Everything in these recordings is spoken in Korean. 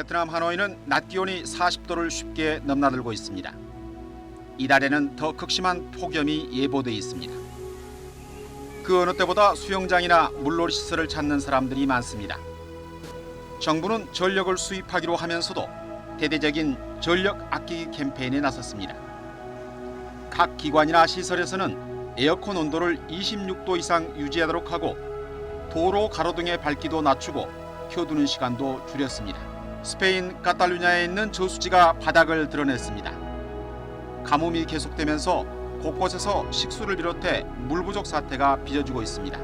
베트남 하노이는 낮 기온이 40도를 쉽게 넘나들고 있습니다. 이달에는 더 극심한 폭염이 예보돼 있습니다. 그 어느 때보다 수영장이나 물놀이 시설을 찾는 사람들이 많습니다. 정부는 전력을 수입하기로 하면서도 대대적인 전력 아끼기 캠페인에 나섰습니다. 각 기관이나 시설에서는 에어컨 온도를 26도 이상 유지하도록 하고 도로 가로등의 밝기도 낮추고 켜두는 시간도 줄였습니다. 스페인 카탈루냐에 있는 저수지가 바닥을 드러냈습니다. 가뭄이 계속되면서 곳곳에서 식수를 비롯해 물 부족 사태가 빚어지고 있습니다.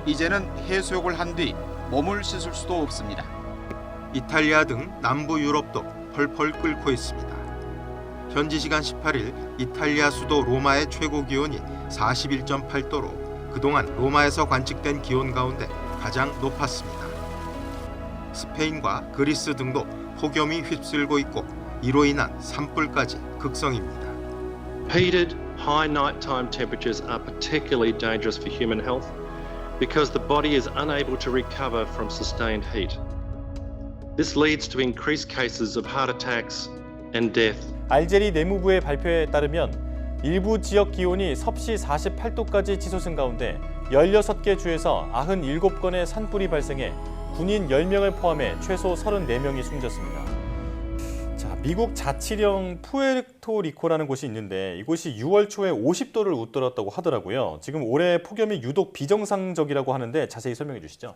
이제는 해수욕을 한 뒤 몸을 씻을 수도 없습니다. 이탈리아 등 남부 유럽도 펄펄 끓고 있습니다. 현지 시간 18일 이탈리아 수도 로마의 최고 기온이 41.8도로 그동안 로마에서 관측된 기온 가운데 가장 높았습니다. 스페인과 그리스 등도 폭염이 휩쓸고 있고 이로 인한 산불까지 극성입니다. Heated, high nighttime temperatures are particularly dangerous for human health because the body is unable to recover from sustained heat. This leads to increased cases of heart attacks and death. 알제리 내무부의 발표에 따르면 일부 지역 기온이 섭씨 48도까지 치솟은 가운데 16개 주에서 97건의 산불이 발생해 군인 10명을 포함해 최소 34명이 숨졌습니다. 자, 미국 자치령 푸에르토리코라는 곳이 있는데 이곳이 6월 초에 50도를 웃돌았다고 하더라고요. 지금 올해 폭염이 유독 비정상적이라고 하는데 자세히 설명해 주시죠.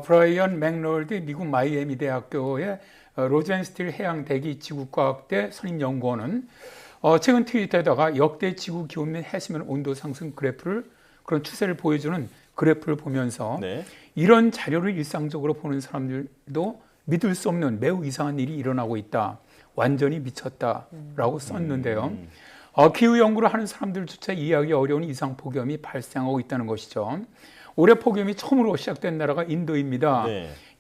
브라이언 맥롤드 미국 마이애미 대학교의 로젠스틸 해양 대기 지구과학대 선임연구원은 최근 트위터에다가 역대 지구 기온 및 해수면 온도 상승 그래프를 그런 추세를 보여주는 그래프를 보면서 이런 자료를 일상적으로 보는 사람들도 믿을 수 없는 매우 이상한 일이 일어나고 있다. 완전히 미쳤다라고 썼는데요. 기후 연구를 하는 사람들조차 이해하기 어려운 이상 폭염이 발생하고 있다는 것이죠. 올해 폭염이 처음으로 시작된 나라가 인도입니다.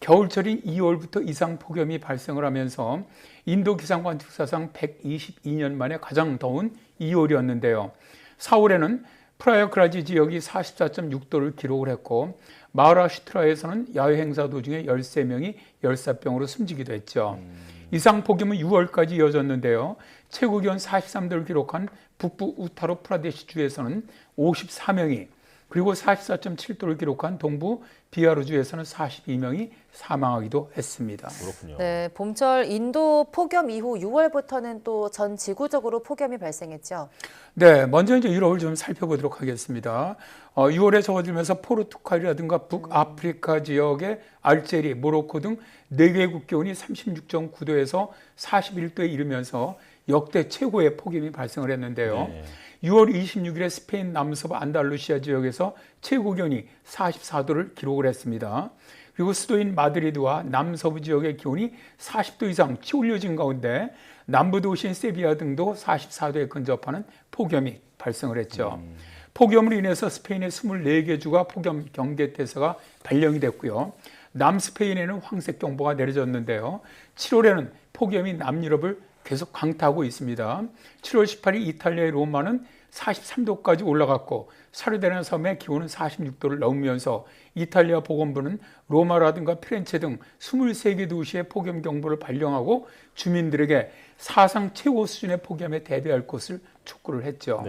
겨울철인 2월부터 이상 폭염이 발생을 하면서 인도 기상관측사상 122년 만에 가장 더운 2월이었는데요. 4월에는 프라야그라지 지역이 44.6도를 기록을 했고 마하라슈트라에서는 야외 행사 도중에 13명이 열사병으로 숨지기도 했죠. 이상 폭염은 6월까지 이어졌는데요. 최고 기온 43도를 기록한 북부 우타로 프라데시 주에서는 54명이 그리고 44.7도를 기록한 동부 비하르주에서는 42명이 사망하기도 했습니다. 그렇군요. 네, 봄철 인도 폭염 이후 6월부터는 또 전 지구적으로 폭염이 발생했죠. 네, 먼저 이제 유럽을 좀 살펴보도록 하겠습니다. 6월에 접어들면서 포르투갈이라든가 북아프리카 지역의 알제리, 모로코 등 4개국 기온이 36.9도에서 41도에 이르면서 역대 최고의 폭염이 발생을 했는데요. 6월 26일에 스페인 남서부 안달루시아 지역에서 최고 기온이 44도를 기록을 했습니다. 그리고 수도인 마드리드와 남서부 지역의 기온이 40도 이상 치올려진 가운데 남부 도시인 세비야 등도 44도에 근접하는 폭염이 발생을 했죠. 폭염으로 인해서 스페인의 24개 주가 폭염 경계태세가 발령이 됐고요. 남스페인에는 황색경보가 내려졌는데요. 7월에는 폭염이 남유럽을 계속 강타하고 있습니다. 7월 18일 이탈리아의 로마는 43도까지 올라갔고 사르데나 섬의 기온은 46도를 넘으면서 이탈리아 보건부는 로마라든가 피렌체 등 23개 도시의 폭염 경보를 발령하고 주민들에게 사상 최고 수준의 폭염에 대비할 것을 촉구를 했죠.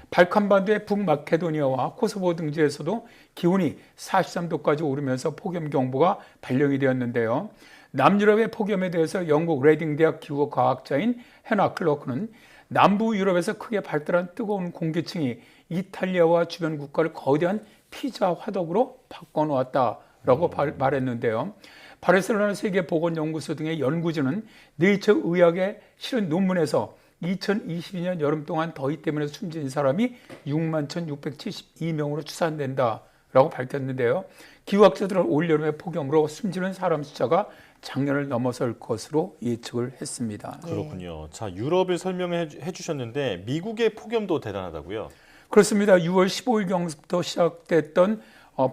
발칸반도의 북마케도니아와 코소보 등지에서도 기온이 43도까지 오르면서 폭염 경보가 발령이 되었는데요. 남유럽의 폭염에 대해서 영국 레딩 대학 기후과학자인 해나 클로크는 남부 유럽에서 크게 발달한 뜨거운 공기층이 이탈리아와 주변 국가를 거대한 피자 화덕으로 바꿔놓았다라고 말했는데요. 바르셀로나 세계보건연구소 등의 연구진은 네이처 의학에 실은 논문에서 2022년 여름 동안 더위 때문에 숨진 사람이 61,672명으로 추산된다라고 밝혔는데요. 기후학자들은 올여름의 폭염으로 숨지는 사람 숫자가 작년을 넘어설 것으로 예측을 했습니다. 그렇군요. 자, 유럽을 설명해 주셨는데 미국의 폭염도 대단하다고요? 그렇습니다. 6월 15일경부터 시작됐던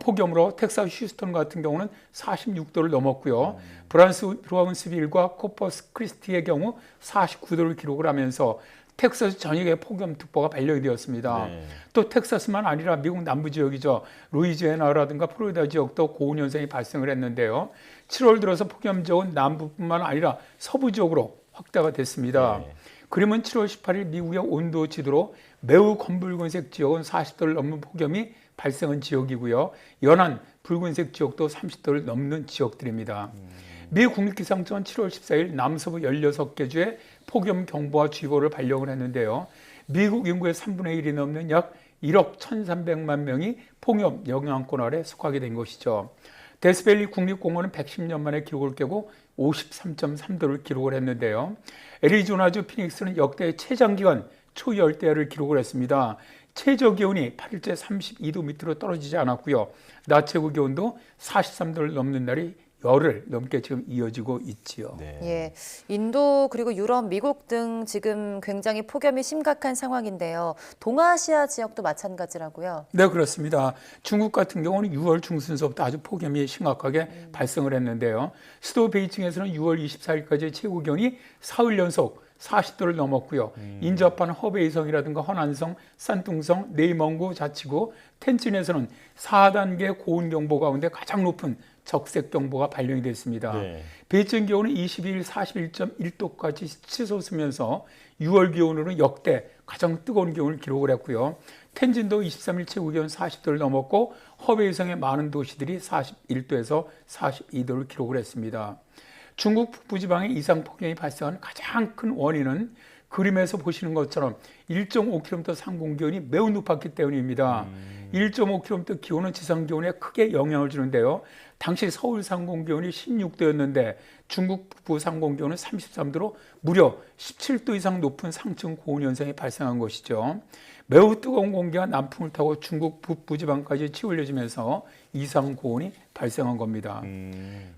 폭염으로 텍사스 휴스턴 같은 경우는 46도를 넘었고요. 브라운스빌과 코퍼스 크리스티의 경우 49도를 기록을 하면서 텍사스 전역에 폭염특보가 발령이 되었습니다. 네. 또 텍사스만 아니라 미국 남부 지역이죠. 루이지애나라든가 플로리다 지역도 고온 현상이 발생을 했는데요. 7월 들어서 폭염 지역은 남부뿐만 아니라 서부 지역으로 확대가 됐습니다. 네. 그러면 7월 18일 미국의 온도 지도로 매우 검붉은색 지역은 40도를 넘는 폭염이 발생한 지역이고요. 연한 붉은색 지역도 30도를 넘는 지역들입니다. 미 국립기상청은 7월 14일 남서부 16개 주에 폭염 경보와 주의보를 발령을 했는데요. 미국 인구의 3분의 1이 넘는 약 1억 1,300만 명이 폭염 영향권 아래 속하게 된 것이죠. 데스밸리 국립공원은 110년 만에 기록을 깨고 53.3도를 기록을 했는데요. 애리조나주 피닉스는 역대 최장기간 초열대야를 기록을 했습니다. 최저 기온이 8일째 32도 밑으로 떨어지지 않았고요. 낮 최고 기온도 43도를 넘는 날이 열흘 넘게 지금 이어지고 있지요. 네. 예, 인도 그리고 유럽, 미국 등 지금 굉장히 폭염이 심각한 상황인데요. 동아시아 지역도 마찬가지라고요. 네, 그렇습니다. 중국 같은 경우는 6월 중순서부터 아주 폭염이 심각하게 발생을 했는데요. 수도 베이징에서는 6월 24일까지 최고 기온이 사흘 연속 40도를 넘었고요. 인접한 허베이성이라든가 허난성, 산둥성, 네이멍구 자치구, 텐진에서는 4단계 고온경보 가운데 가장 높은 적색경보가 발령이 됐습니다. 네. 베이징 기온은 22일 41.1도까지 치솟으면서 6월 기온으로는 역대 가장 뜨거운 기온을 기록을 했고요. 텐진도 23일 최고 기온 40도를 넘었고 허베이성의 많은 도시들이 41도에서 42도를 기록을 했습니다. 중국 북부지방에 이상 폭염이 발생한 가장 큰 원인은 그림에서 보시는 것처럼 1.5km 상공기온이 매우 높았기 때문입니다. 1.5km 기온은 지상 기온에 크게 영향을 주는데요. 당시 서울 상공기온이 16도였는데 중국 북부 상공기온은 33도로 무려 17도 이상 높은 상층 고온 현상이 발생한 것이죠. 매우 뜨거운 공기가 남풍을 타고 중국 북부지방까지 치올려지면서 이상 고온이 발생한 겁니다.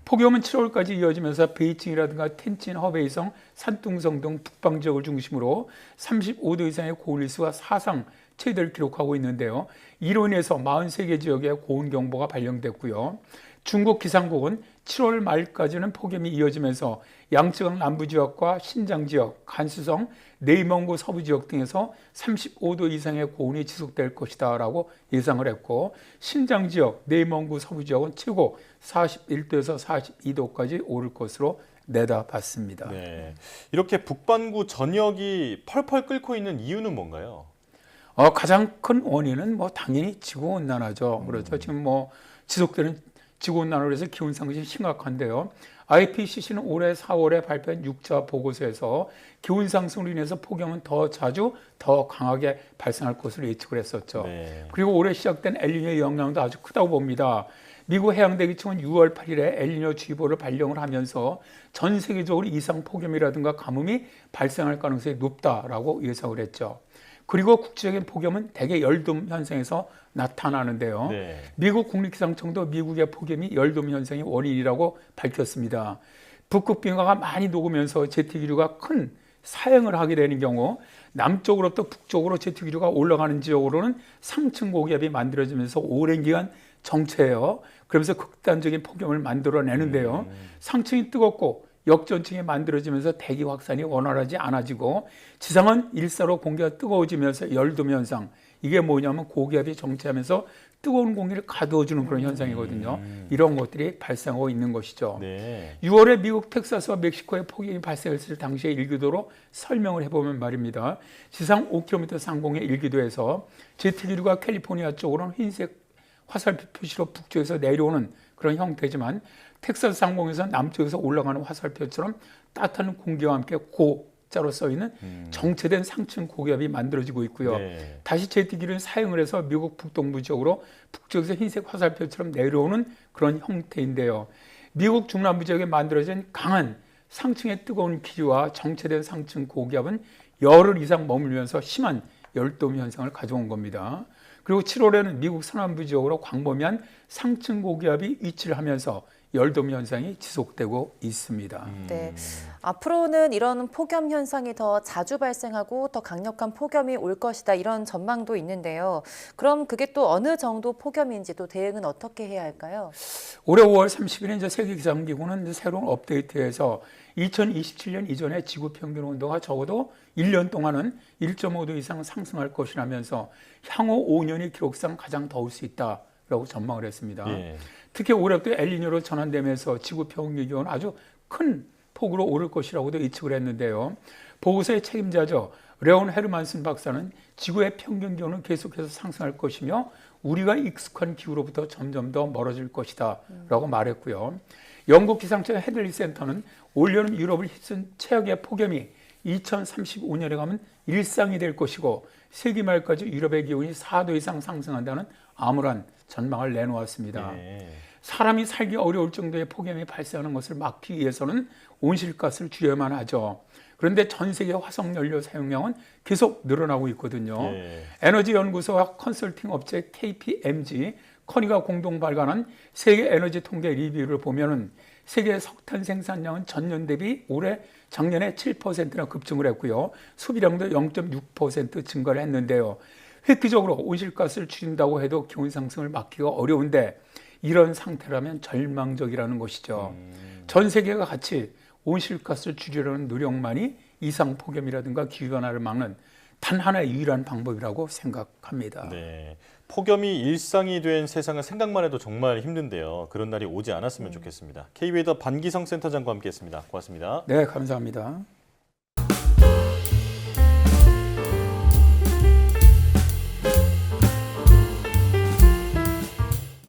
폭염은 7월까지 이어지면서 베이징이라든가 텐진, 허베이성, 산둥성 등 북방 지역을 중심으로 35도 이상의 고온일수가 사상 최대를 기록하고 있는데요. 이로 인해서 43개 지역에 고온경보가 발령됐고요. 중국 기상국은 7월 말까지는 폭염이 이어지면서 양쯔강 남부 지역과 신장 지역, 간수성, 네이멍구 서부 지역 등에서 35도 이상의 고온이 지속될 것이다 라고 예상을 했고 신장 지역, 네이멍구 서부 지역은 최고 41도에서 42도까지 오를 것으로 내다봤습니다. 네. 이렇게 북반구 전역이 펄펄 끓고 있는 이유는 뭔가요? 가장 큰 원인은 당연히 지구온난화죠. 그렇죠. 지금 지속되는 지구온난화로 해서 기온 상승이 심각한데요. IPCC는 올해 4월에 발표한 6차 보고서에서 기온 상승으로 인해서 폭염은 더 자주 더 강하게 발생할 것으로 예측을 했었죠. 네. 그리고 올해 시작된 엘니뇨의 영향도 아주 크다고 봅니다. 미국 해양대기청은 6월 8일에 엘니뇨 주의보를 발령을 하면서 전 세계적으로 이상 폭염이라든가 가뭄이 발생할 가능성이 높다라고 예상을 했죠. 그리고 국제적인 폭염은 대개 열돔 현상에서 나타나는데요. 네. 미국 국립기상청도 미국의 폭염이 열돔 현상의 원인이라고 밝혔습니다. 북극 빙하가 많이 녹으면서 제트기류가 큰 사행을 하게 되는 경우 남쪽으로부터 북쪽으로 제트기류가 올라가는 지역으로는 상층 고기압이 만들어지면서 오랜 기간 정체해요. 그러면서 극단적인 폭염을 만들어내는데요. 상층이 뜨겁고 역전층이 만들어지면서 대기 확산이 원활하지 않아지고 지상은 일사로 공기가 뜨거워지면서 열돔 현상. 이게 뭐냐면 고기압이 정체하면서 뜨거운 공기를 가두어주는 그런 현상이거든요. 이런 것들이 발생하고 있는 것이죠. 네. 6월에 미국 텍사스와 멕시코에 폭염이 발생했을 당시의 일기도로 설명을 해보면 말입니다. 지상 5km 상공의 일기도에서 제트기류가 캘리포니아 쪽으로는 흰색 화살표 표시로 북쪽에서 내려오는 그런 형태지만 텍사스 상공에서 남쪽에서 올라가는 화살표처럼 따뜻한 공기와 함께 고자로 써있는 정체된 상층 고기압이 만들어지고 있고요. 네. 다시 제트기류는 사용을 해서 미국 북동부 지역으로 북쪽에서 흰색 화살표처럼 내려오는 그런 형태인데요. 미국 중남부 지역에 만들어진 강한 상층의 뜨거운 기류와 정체된 상층 고기압은 열흘 이상 머물면서 심한 열돔 현상을 가져온 겁니다. 그리고 7월에는 미국 서남부 지역으로 광범위한 상층 고기압이 위치를 하면서 열돔 현상이 지속되고 있습니다. 네. 앞으로는 이런 폭염 현상이 더 자주 발생하고 더 강력한 폭염이 올 것이다 이런 전망도 있는데요. 그럼 그게 또 어느 정도 폭염인지 또 대응은 어떻게 해야 할까요? 올해 5월 30일에 이제 세계기상기구는 새로운 업데이트에서 2027년 이전에 지구 평균 온도가 적어도 1년 동안은 1.5도 이상 상승할 것이라면서 향후 5년이 기록상 가장 더울 수 있다라고 전망을 했습니다. 예. 특히 올해도 엘니뇨로 전환되면서 지구 평균 기온은 아주 큰 폭으로 오를 것이라고도 예측을 했는데요. 보고서의 책임자죠. 레온 헤르만슨 박사는 지구의 평균 기온은 계속해서 상승할 것이며 우리가 익숙한 기후로부터 점점 더 멀어질 것이다 라고 말했고요. 영국 기상청 헤들리 센터는 올여름 유럽을 휩쓴 최악의 폭염이 2035년에 가면 일상이 될 것이고 세기 말까지 유럽의 기온이 4도 이상 상승한다는 암울한 전망을 내놓았습니다. 예. 사람이 살기 어려울 정도의 폭염이 발생하는 것을 막기 위해서는 온실가스를 줄여야만 하죠. 그런데 전 세계 화석연료 사용량은 계속 늘어나고 있거든요. 예. 에너지연구소와 컨설팅 업체 KPMG, 커니가 공동 발간한 세계 에너지 통계 리뷰를 보면은 세계 석탄 생산량은 전년 대비 올해 작년에 7%나 급증을 했고요. 소비량도 0.6% 증가를 했는데요. 획기적으로 온실가스를 줄인다고 해도 기온 상승을 막기가 어려운데 이런 상태라면 절망적이라는 것이죠. 전 세계가 같이 온실가스를 줄이려는 노력만이 이상 폭염이라든가 기후변화를 막는 단 하나의 유일한 방법이라고 생각합니다. 네. 폭염이 일상이 된 세상은 생각만 해도 정말 힘든데요. 그런 날이 오지 않았으면 좋겠습니다. K웨더 반기성 센터장과 함께했습니다. 고맙습니다. 네, 감사합니다.